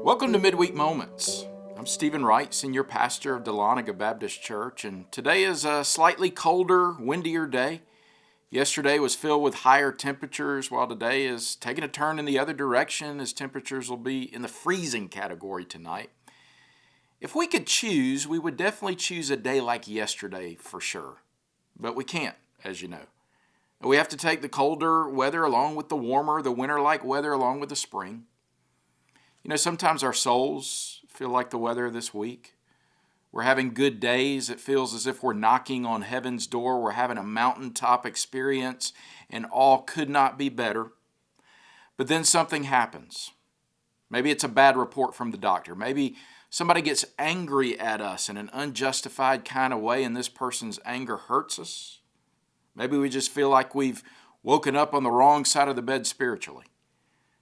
Welcome to Midweek Moments. I'm Stephen Wright, Senior Pastor of Dahlonega Baptist Church, and today is a slightly colder, windier day. Yesterday was filled with higher temperatures, while today is taking a turn in the other direction as temperatures will be in the freezing category tonight. If we could choose, we would definitely choose a day like yesterday for sure, but we can't, as you know. We have to take the colder weather along with the warmer, the winter-like weather along with the spring. You know, sometimes our souls feel like the weather this week. We're having good days. It feels as if we're knocking on heaven's door. We're having a mountaintop experience, and all could not be better. But then something happens. Maybe it's a bad report from the doctor. Maybe somebody gets angry at us in an unjustified kind of way, and this person's anger hurts us. Maybe we just feel like we've woken up on the wrong side of the bed spiritually.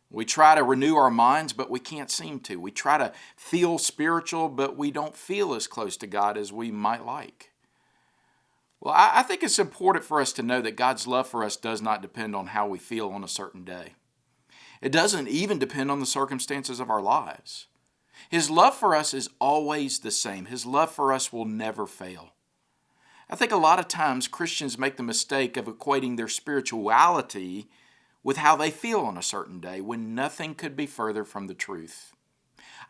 We try to renew our minds, but we can't seem to. We try to feel spiritual, but we don't feel as close to God as we might like. Well, I think it's important for us to know that God's love for us does not depend on how we feel on a certain day. It doesn't even depend on the circumstances of our lives. His love for us is always the same. His love for us will never fail. I think a lot of times Christians make the mistake of equating their spirituality with how they feel on a certain day when nothing could be further from the truth.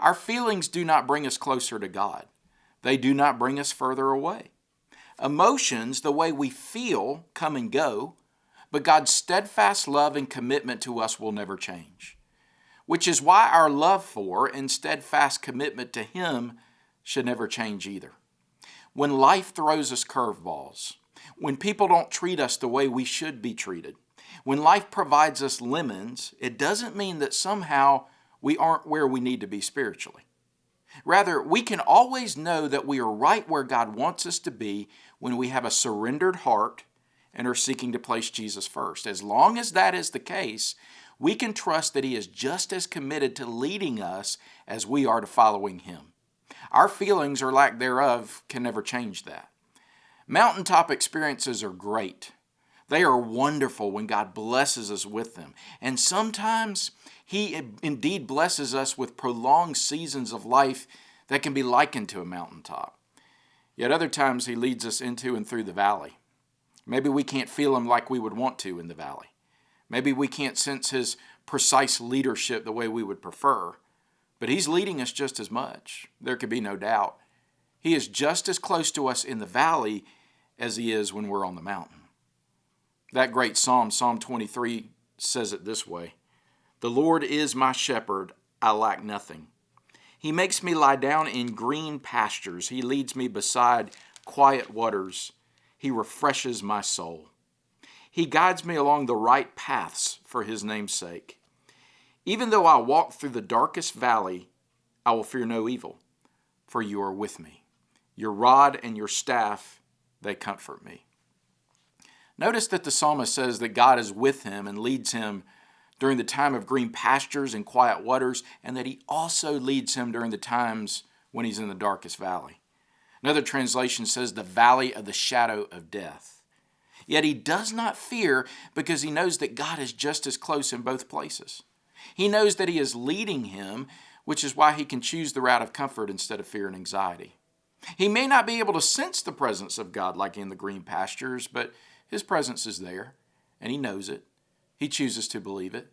Our feelings do not bring us closer to God. They do not bring us further away. Emotions, the way we feel, come and go, but God's steadfast love and commitment to us will never change, which is why our love for and steadfast commitment to Him should never change either. When life throws us curveballs, when people don't treat us the way we should be treated, when life provides us lemons, it doesn't mean that somehow we aren't where we need to be spiritually. Rather, we can always know that we are right where God wants us to be when we have a surrendered heart and are seeking to place Jesus first. As long as that is the case, we can trust that He is just as committed to leading us as we are to following Him. Our feelings or lack thereof can never change that. Mountaintop experiences are great. They are wonderful when God blesses us with them. And sometimes He indeed blesses us with prolonged seasons of life that can be likened to a mountaintop. Yet other times He leads us into and through the valley. Maybe we can't feel Him like we would want to in the valley. Maybe we can't sense His precise leadership the way we would prefer. But He's leading us just as much. There could be no doubt. He is just as close to us in the valley as He is when we're on the mountain. That great psalm, Psalm 23, says it this way: "The Lord is my shepherd, I lack nothing. He makes me lie down in green pastures. He leads me beside quiet waters. He refreshes my soul. He guides me along the right paths for His name's sake. Even though I walk through the darkest valley, I will fear no evil, for You are with me. Your rod and Your staff, they comfort me." Notice that the psalmist says that God is with him and leads him during the time of green pastures and quiet waters, and that He also leads him during the times when he's in the darkest valley. Another translation says the valley of the shadow of death. Yet he does not fear because he knows that God is just as close in both places. He knows that He is leading him, which is why he can choose the route of comfort instead of fear and anxiety. He may not be able to sense the presence of God like in the green pastures, but His presence is there, and he knows it. He chooses to believe it,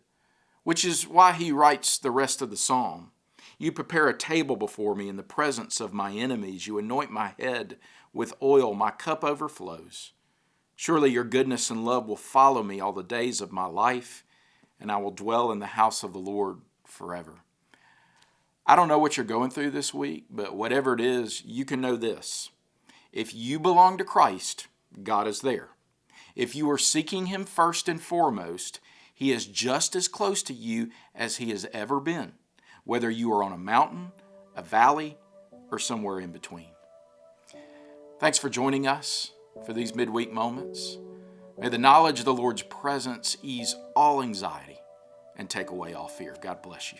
which is why he writes the rest of the psalm. "You prepare a table before me in the presence of my enemies. You anoint my head with oil. My cup overflows. Surely Your goodness and love will follow me all the days of my life, and I will dwell in the house of the Lord forever." I don't know what you're going through this week, but whatever it is, you can know this: if you belong to Christ, God is there. If you are seeking Him first and foremost, He is just as close to you as He has ever been, whether you are on a mountain, a valley, or somewhere in between. Thanks for joining us for these midweek moments. May the knowledge of the Lord's presence ease all anxiety and take away all fear. God bless you.